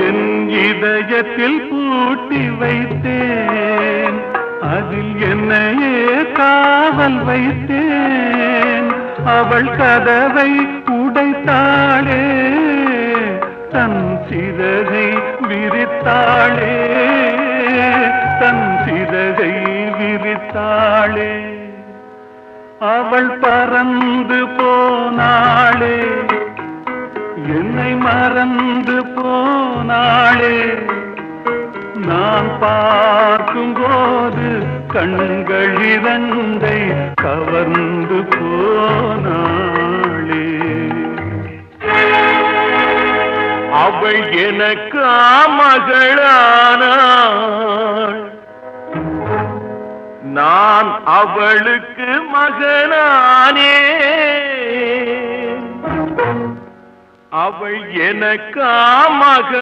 என் இதயத்தில் பூட்டி வைத்தேன், அதில் என்னையே காவல் வைத்தேன். அவள் கதவை உடைத்தாளே, தன் சிறகை விரித்தாளே, தன் சிறகை விரித்தாளே. அவள் பறந்து போனாளே, என்னை மறந்து போனாளே. நான் பார்க்கும்போது கண்கள் இரண்டை கவர்ந்து போனாளே. அவள் எனக்கு மகளானாள், நான் அவளுக்கு மகனானே. அவள் எனக்கு மகள்.